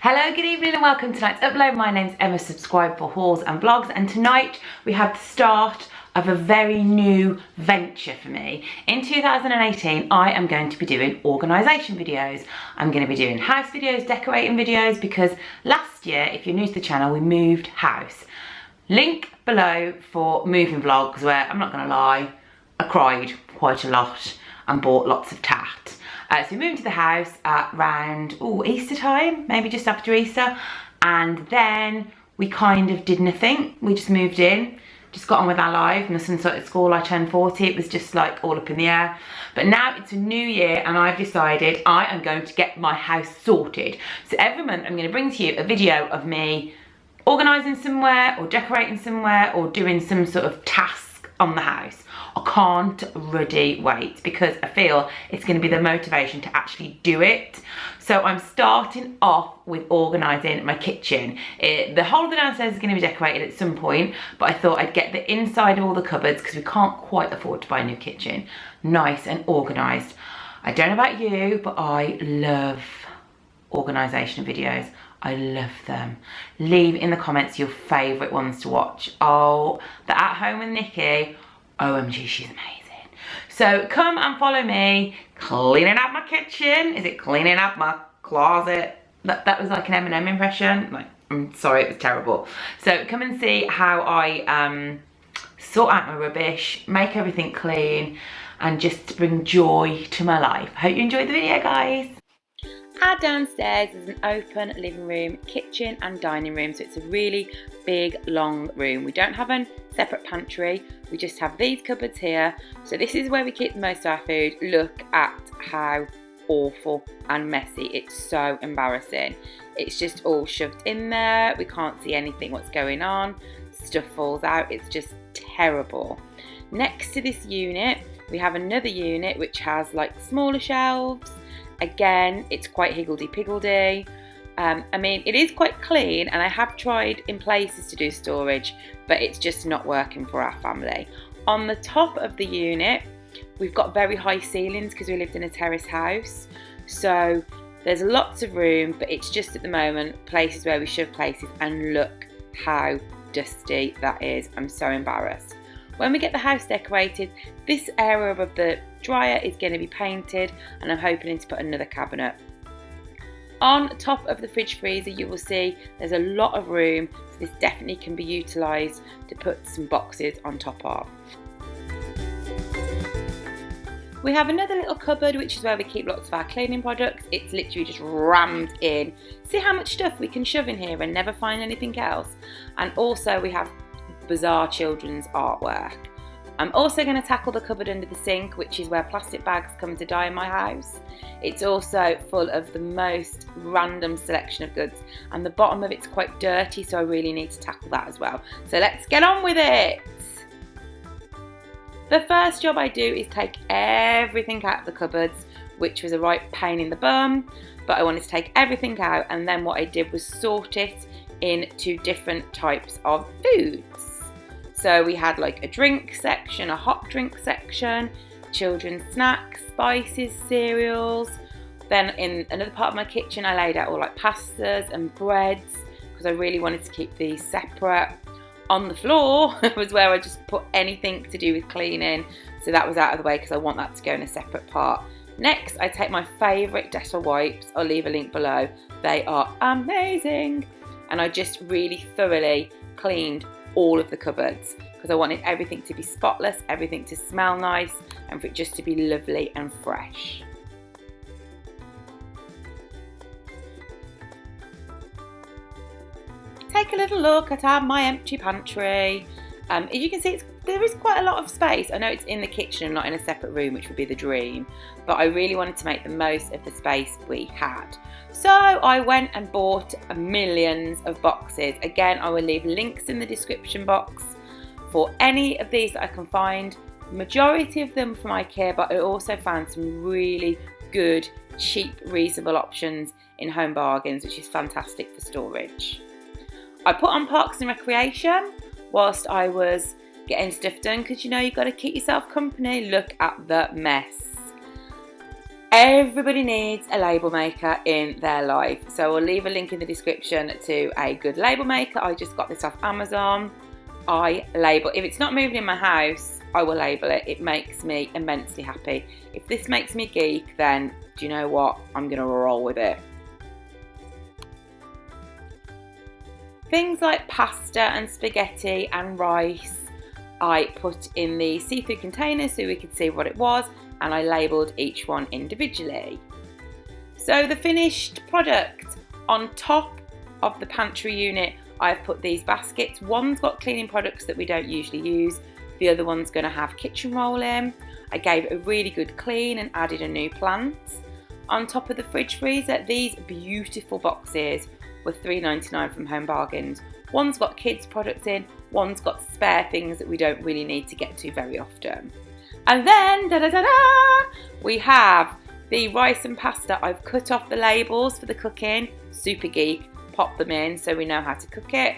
Hello, good evening and welcome to tonight's upload. My name's Emma, subscribe for hauls and vlogs, and tonight we have the start of a very new venture for me. In 2018, I am going to be doing organisation videos. I'm going to be doing house videos, decorating videos, because last year, if you're new to the channel, we moved house. Link below for moving vlogs where, I'm not going to lie, I cried quite a lot and bought lots of tat. So we moved into the house at around Easter time, maybe just after Easter, and then we kind of did nothing. We just moved in, just got on with our life. My son started school, I turned 40, it was just like all up in the air. But now it's a new year and I've decided I am going to get my house sorted. So every month I'm going to bring to you a video of me organising somewhere or decorating somewhere or doing some sort of task on the house. I can't really wait because I feel it's going to be the motivation to actually do it. So I'm starting off with organising my kitchen. The whole of the downstairs is going to be decorated at some point, but I thought I'd get the inside of all the cupboards because we can't quite afford to buy a new kitchen. Nice and organised. I don't know about you, but I love organisation videos. I love them. Leave in the comments your favourite ones to watch. Oh, the At Home with Nikki. OMG, she's amazing. So come and follow me, cleaning up my kitchen. Is it cleaning up my closet? That was like an M&M impression. Like, I'm sorry, it was terrible. So come and see how I sort out my rubbish, make everything clean, and just bring joy to my life. Hope you enjoyed the video, guys. Our downstairs is an open living room, kitchen and dining room, so it's a really big long room. We don't have a separate pantry, we just have these cupboards here. So this is where we keep most of our food. Look at how awful and messy, it's so embarrassing. It's just all shoved in there, we can't see anything what's going on, stuff falls out, it's just terrible. Next to this unit we have another unit which has like smaller shelves. Again, it's quite higgledy-piggledy. I mean, it is quite clean and I have tried in places to do storage, but it's just not working for our family. On the top of the unit, we've got very high ceilings because we lived in a terrace house. So there's lots of room, but it's just at the moment places where we shove places, and look how dusty that is. I'm so embarrassed. When we get the house decorated, this area above the dryer is going to be painted, and I'm hoping to put another cabinet. On top of the fridge freezer you will see there's a lot of room, so this definitely can be utilised to put some boxes on top of. We have another little cupboard which is where we keep lots of our cleaning products. It's literally just rammed in. See how much stuff we can shove in here and never find anything else. And also we have bizarre children's artwork. I'm also going to tackle the cupboard under the sink, which is where plastic bags come to die in my house. It's also full of the most random selection of goods, and the bottom of it's quite dirty, so I really need to tackle that as well. So let's get on with it. The first job I do is take everything out of the cupboards, which was a right pain in the bum, but I wanted to take everything out, and then what I did was sort it into different types of foods. So we had like a drink section, a hot drink section, children's snacks, spices, cereals. Then in another part of my kitchen I laid out all like pastas and breads because I really wanted to keep these separate. On the floor was where I just put anything to do with cleaning, so that was out of the way because I want that to go in a separate part. Next I take my favourite Dettol wipes, I'll leave a link below, they are amazing, and I just really thoroughly cleaned all of the cupboards because I wanted everything to be spotless, everything to smell nice, and for it just to be lovely and fresh. Take a little look at my empty pantry. As you can see, there is quite a lot of space. I know it's in the kitchen and not in a separate room, which would be the dream, but I really wanted to make the most of the space we had. So I went and bought millions of boxes. Again, I will leave links in the description box for any of these that I can find. Majority of them from IKEA, but I also found some really good, cheap, reasonable options in Home Bargains, which is fantastic for storage. I put on Parks and Recreation whilst I was getting stuff done because you know you've got to keep yourself company. Look at the mess. Everybody needs a label maker in their life, so I'll leave a link in the description to a good label maker. I just got this off Amazon. I label, if it's not moving in my house, I will label it. It makes me immensely happy. If this makes me geek, then do you know what? I'm gonna roll with it. Things like pasta and spaghetti and rice, I put in the see-through container so we could see what it was, and I labelled each one individually. So the finished product, on top of the pantry unit, I've put these baskets. One's got cleaning products that we don't usually use. The other one's going to have kitchen roll in. I gave it a really good clean and added a new plant. On top of the fridge freezer, these beautiful boxes were $3.99 from Home Bargains. One's got kids products in, one's got spare things that we don't really need to get to very often. And then, we have the rice and pasta. I've cut off the labels for the cooking, super geek, pop them in so we know how to cook it.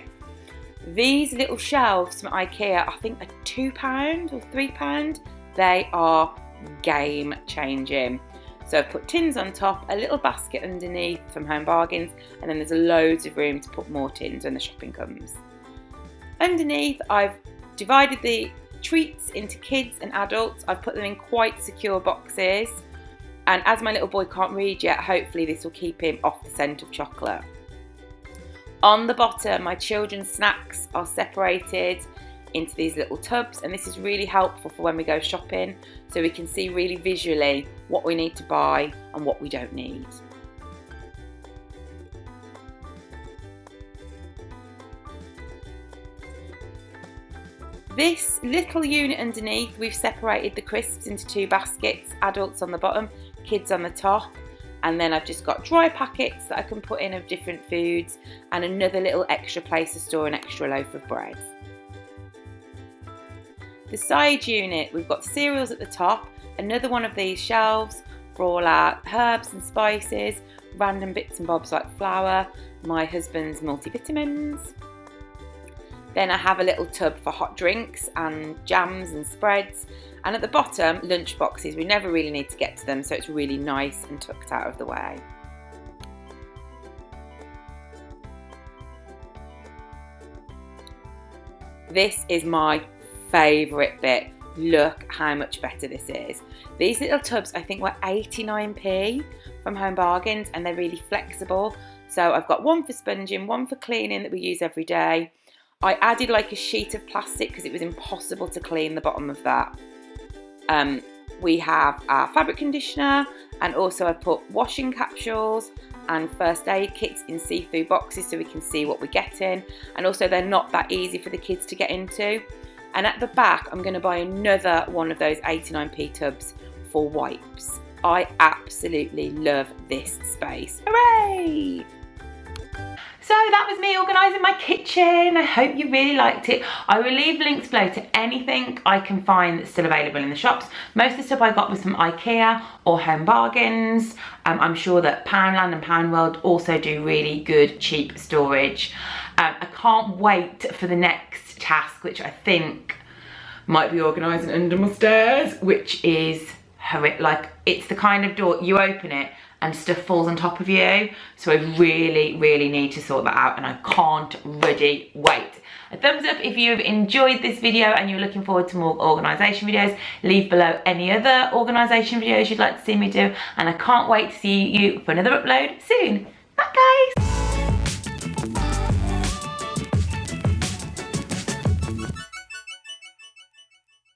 These little shelves from IKEA, I think are £2 or £3. They are game changing. So I've put tins on top, a little basket underneath from Home Bargains, and then there's loads of room to put more tins when the shopping comes. Underneath, I've divided the treats into kids and adults. I've put them in quite secure boxes, and as my little boy can't read yet, hopefully this will keep him off the scent of chocolate. On the bottom, my children's snacks are separated into these little tubs, and this is really helpful for when we go shopping, so we can see really visually what we need to buy and what we don't need. This little unit underneath, we've separated the crisps into two baskets, adults on the bottom, kids on the top, and then I've just got dry packets that I can put in of different foods, and another little extra place to store an extra loaf of bread. The side unit, we've got cereals at the top, another one of these shelves for all our herbs and spices, random bits and bobs like flour, my husband's multivitamins. Then I have a little tub for hot drinks and jams and spreads, and at the bottom, lunch boxes. We never really need to get to them, so it's really nice and tucked out of the way. This is my favourite bit. Look how much better this is. These little tubs I think were 89p from Home Bargains, and they're really flexible. So I've got one for sponging, one for cleaning that we use every day. I added like a sheet of plastic because it was impossible to clean the bottom of that. We have our fabric conditioner, and also I've put washing capsules and first aid kits in see-through boxes so we can see what we're getting, and also they're not that easy for the kids to get into. And at the back I'm going to buy another one of those 89p tubs for wipes. I absolutely love this space. Hooray! So that was me organising my kitchen. I hope you really liked it. I will leave links below to anything I can find that's still available in the shops. Most of the stuff I got was from IKEA or Home Bargains. I'm sure that Poundland and Poundworld also do really good, cheap storage. I can't wait for the next task, which I think might be organising under my stairs, which is horrific. Like, it's the kind of door, you open it and stuff falls on top of you. So I really, really need to sort that out, and I can't really wait. A thumbs up if you've enjoyed this video and you're looking forward to more organisation videos. Leave below any other organisation videos you'd like to see me do, and I can't wait to see you for another upload soon. Bye guys!